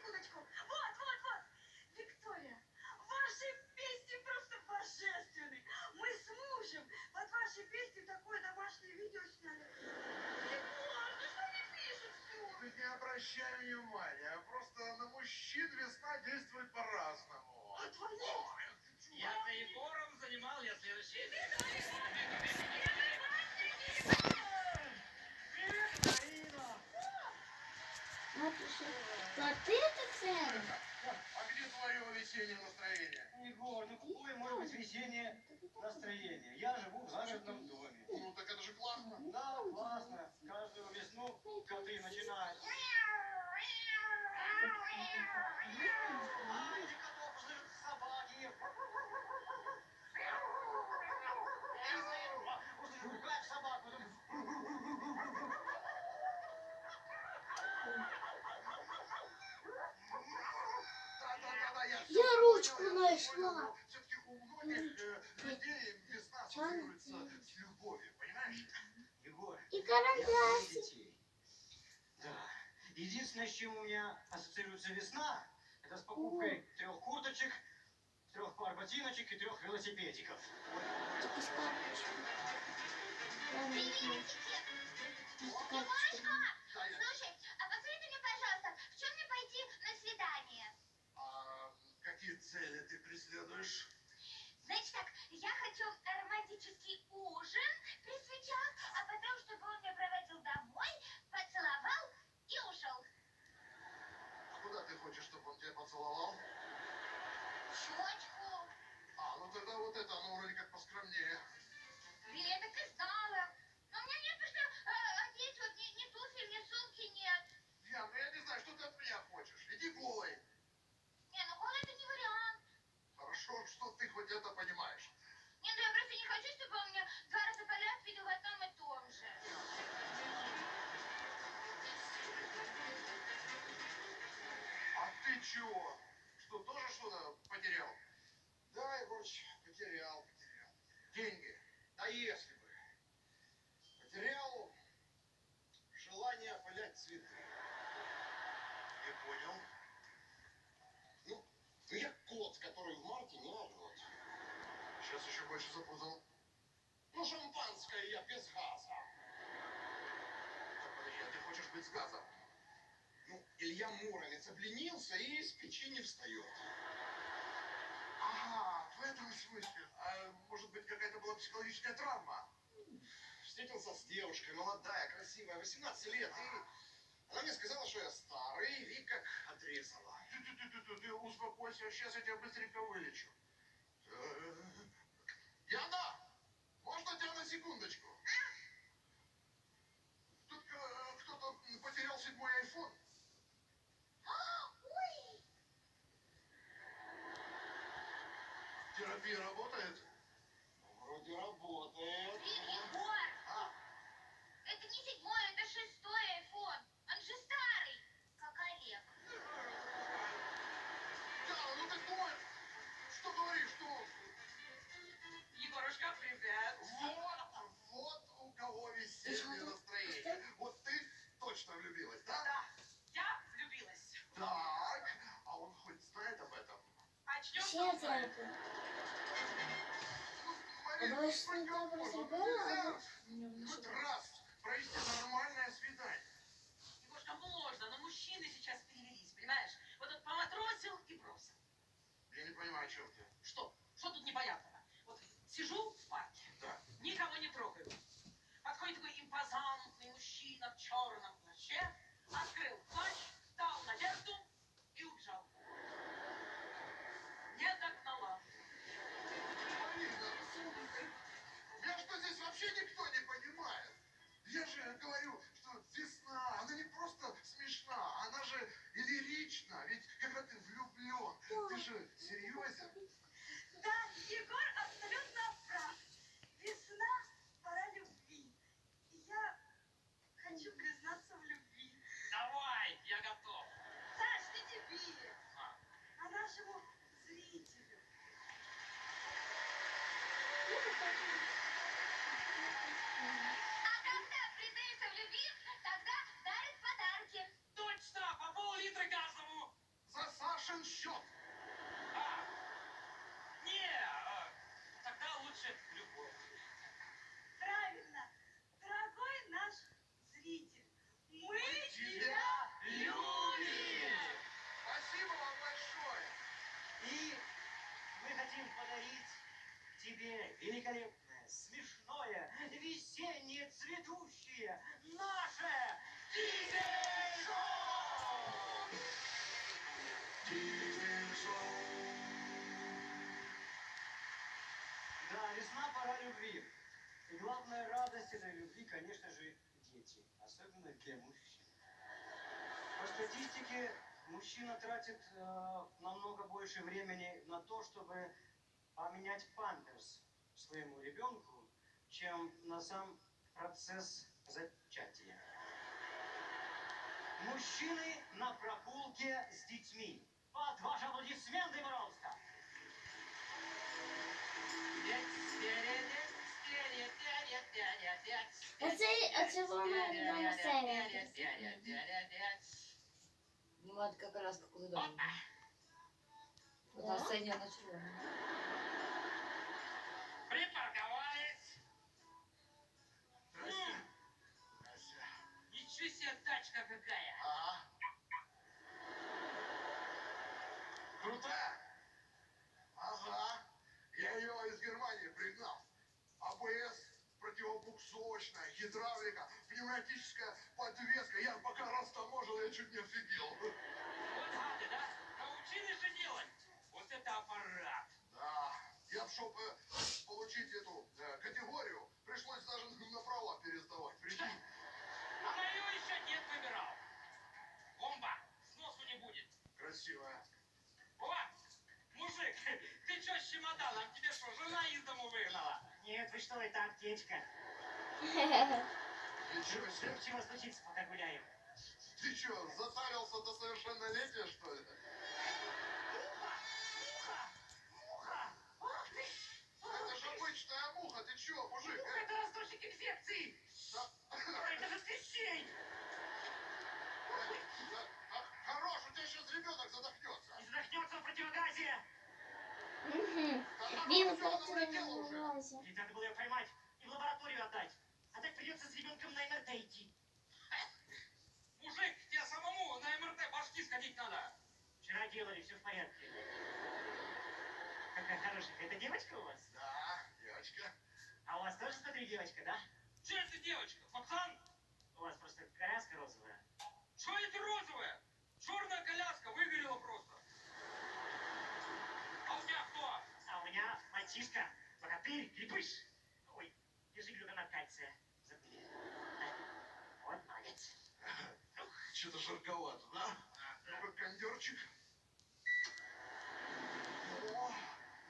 секундочку. Вот. Виктория, ваши песни просто божественны. Мы с мужем под ваши песни такое домашнее видео сняли. Егор, ну что мне пишут все? Ты не обращай внимания. Просто на мужчин весна действует по-разному. А твои? Я за Егором занимал, я следующий. Платити це? А где твое весеннее настроение? Егор, ну какое может быть весеннее настроение? Я живу в загородном доме. Ну так это же классно. Да, классно. Каждую весну коты начинают. Ай, эти котов жрут собаки. Ругать собаку. Да, Я ручку понял, нашла. все-таки у многих людей весна ассоциируется с любовью, понимаешь? Егор, И я карандаш. детей. Да. Единственное, с чем у меня ассоциируется весна, это с покупкой 3 курточек, 3 пар ботиночек и 3 велосипедиков. Егорушка, слушай, а посоветуй мне, пожалуйста, в чем мне пойти на свидание? А какие цели ты преследуешь? Значит так, я хочу романтический ужин при свечах, а потом, чтобы он меня проводил домой, поцеловал и ушел. А куда ты хочешь, чтобы он тебя поцеловал? Щечку. А, ну тогда вот это, оно вроде как поскромнее. Блин, я так и знала. Но у меня нет, потому что одеть вот ни туфель, ни сумки нет. Ян, ну я не знаю, что ты от меня хочешь. Иди голой. Не, ну голый это не вариант. Хорошо, что ты хоть это понимаешь. Не, ну я просто не хочу, чтобы он меня 2 раза подряд видел в одном и том же. А ты чего? Что, тоже что-то потерял? Да, Егорыч, потерял. Деньги. А если бы? Потерял желание опылять цветы. Не понял. Ну я кот, который в марте не орет. Сейчас еще больше запутал. Ну, шампанское я без газа. Так, подожди, а ты хочешь быть с газом? Ну, Илья Муромец обленился и с печи не встает. Ага, в этом смысле. А может быть, какая-то была психологическая травма? Встретился с девушкой, молодая, красивая, 18 лет, и она мне сказала, что я старый, и как отрезала. Ты успокойся, сейчас я тебя быстренько вылечу. Яна, можно тебя на секундочку? Тут кто-то потерял 7-й айфон. Ой! Терапия работает? Вроде работает. Блин, Егор! А, Это не 7-й, это 6-й айфон. Он же старый, как Олег. Яна, ну ты думаешь, что говоришь, что... Егорушка, привет. Вот у кого весеннее настроение. Вот ты точно влюбилась, да? Да, я влюбилась. Так, а он хоть знает об этом? Очнем Ще зробив. Ну, Марин, Потому что хоть не добре можно, зробила, нельзя хоть раз провести нормальное свидание. Егорушка, можно, но мужчины сейчас перевелись, понимаешь? Вот тут поматросил и бросил. Я не понимаю, о чем ты. Что? Что тут непонятного? Вот сижу в парке, Да. никого не трогаю. Подходит такой импозантный мужчина в черном плаще, открыл плащ, дал надежду и убежал. Не догнала. Марина, меня что здесь вообще никто не понимает. Я же говорю, что весна, она не просто смешна, она же и лирична. Ведь когда ты влюблен, ты же серьезен. Да, Егор абсолютно прав. Весна, пора любви. И я хочу признаться великолепное, смешное, весеннее, цветущее, наше Дизель-шоу! Да, весна, пора любви. И главная радость этой любви, конечно же, дети. Особенно для мужчин. По статистике, мужчина тратит намного больше времени на то, чтобы поменять памперс своему ребенку, чем на сам процесс зачатия. Мужчины на прогулке с детьми. Под ваши аплодисменты, пожалуйста. Оце була відома серія. Матка коляска коли дома. Одна синя на червона. Припарковались. Здрасте. Здрасте. Ничего себе тачка какая. Ага. Крутая? Ага. Я ее из Германии пригнал. АБС, противобуксовочная, гидравлика, пневматическая подвеска. Я пока растаможил, я чуть не офигел. Вот гады, да? Научились же делать. Вот это аппарат. Да. Я, чтобы получить эту категорию, пришлось даже на права пересдавать. Прикинь. А мою еще дед выбирал. Бомба. Сносу не будет. Красивая. О, мужик, ты что с чемоданом? Тебе что, жена из дому выгнала? Нет, вы что, это аптечка. Ничего себе. Чего случится, пока гуляем? Ты что, затарился до совершеннолетия, что ли? Муха! Ах ты! Это же обычная муха, ты чё, мужик? Муха, это росточек инфекции! Это же клещей! Хорош, у тебя сейчас ребенок задохнется. Не задохнется в противогазе! Він противогазе. Ведь надо было ее поймать и в лабораторию отдать. А так придется с ребенком на МРТ идти. Мужик, тебе самому на МРТ башки сходить надо. Вчера делали, все в порядке. Какая хорошая. Это девочка у вас? Да, девочка. А у вас тоже, смотри, девочка, да? Че это девочка? Пацан? У вас просто коляска розовая. Что это розовая? Черная коляска, выгорела просто. А у тебя кто? А у меня мальчишка, богатырь, крепыш. Ой, держи глюконат кальция. Забыли. Вот, молодец. Что-то жарковато, да? Ну-ка, кондерчик. О,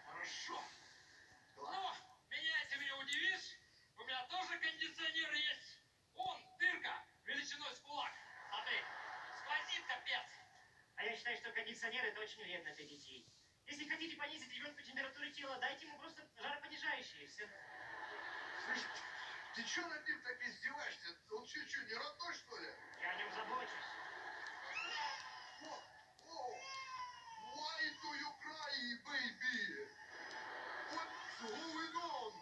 хорошо. Ну, меня этим не удивишь. У меня тоже кондиционер есть. Он, дырка, величиной с кулак. Смотри, сквозит капец. А я считаю, что кондиционер это очень вредно для детей. Если хотите понизить ребенку температуру тела, дайте ему просто жаропонижающие, и все. Слышь, ты чё над ним так издеваешься? Он чё, не родной, что ли? Я о нем забочусь. О, why do you cry, baby? What's going on?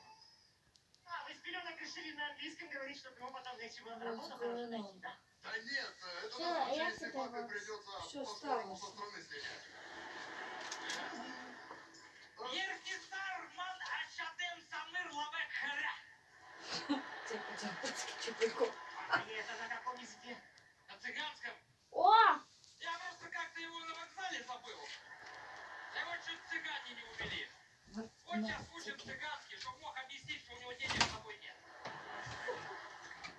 А, вы с пеленок решили на английском говорить, чтобы ему потом легче было на работу What's хорошо going on? найти, да? Да нет, это Чё, на случай, як если это папе вас? придется Что по-скорому со сталося? стороны слинять. Ерхисар ман ашадем самыр лавек харя. Чепелько. А это на каком языке? На цыганском. О! Я просто как-то его на вокзале забыл. Его чуть цыгане не увели. Вот сейчас учим цыганский, чтобы мог объяснить, что у него денег с собой нет.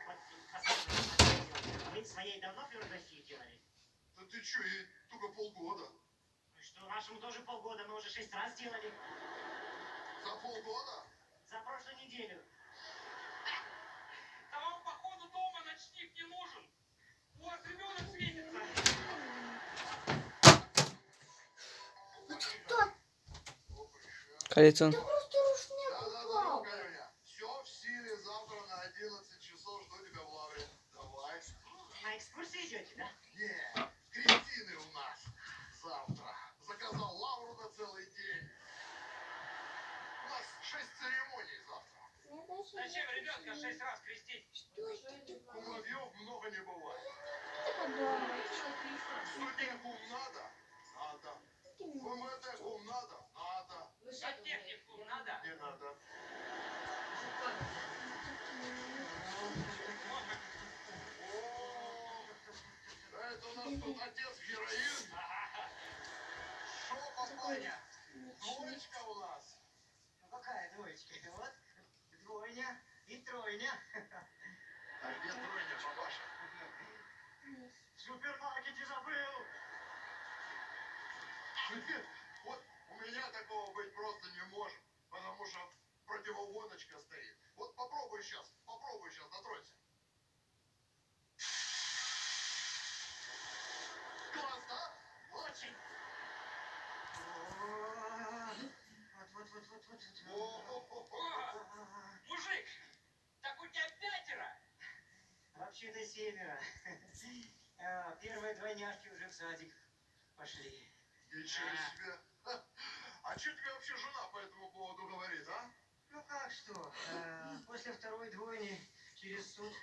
Вот, посмотрите, вы своей давно флюорографии делали? Да ты чё, ей только полгода. Ну и что, нашему тоже полгода, мы уже 6 раз делали. За полгода? За прошлую неделю. Да вам, походу, дома ночник не нужен. У вас ребенок светится. Калитон. Та просто рушник Да-да-да, упав. Галяня. Все в силе, завтра на 11 часов жду тебя в лавре. Давай. На экскурсию идете, да? Не, Кристины у нас завтра. Заказал лавру на целый день. У нас 6 церемоний завтра. Я даже Зачем не ребенка хочу. 6 раз крестить? Что это такое? Кумовьев много не бывает. Ты подумай. Что тебе кум надо? Надо. Ты ВМД кум надо? Надо. Сантехнику надо? Не надо. тут отец героин. Шо, папаня? Двоечка у нас. Ну какая двоечка? Вот двойня и тройня. А где тройня, папаша? В супермаркете забыл. Вот у меня такого быть просто не может, потому что противогоночка стоит. Вот попробуй сейчас на тройке. Класс, да? Очень. Вот. Мужик, так у тебя 5. Вообще-то 7. Первые двойняшки уже в садик пошли. Ничего себе. А что тебе вообще жена по этому поводу говорит, а? Ну как что? После второй двойни через суд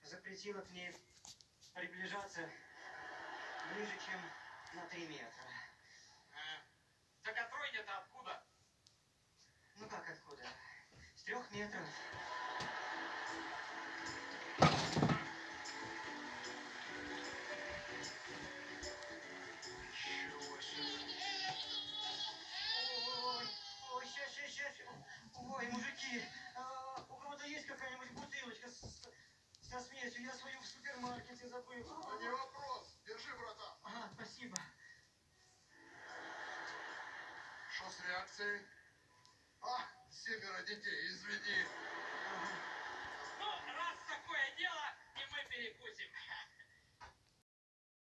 запретила к ней приближаться ближе, чем на 3 метра. Так а тройня-то откуда? Ну как откуда? С 3 метров. Ничего себе. Ой, щас. Ой, мужики, у кого-то есть какая-нибудь бутылочка со смесью? Я свою в супермаркете забыл. Да не вопрос. Держи, братан. Ага, спасибо. Что с реакцией? 7 детей, извини.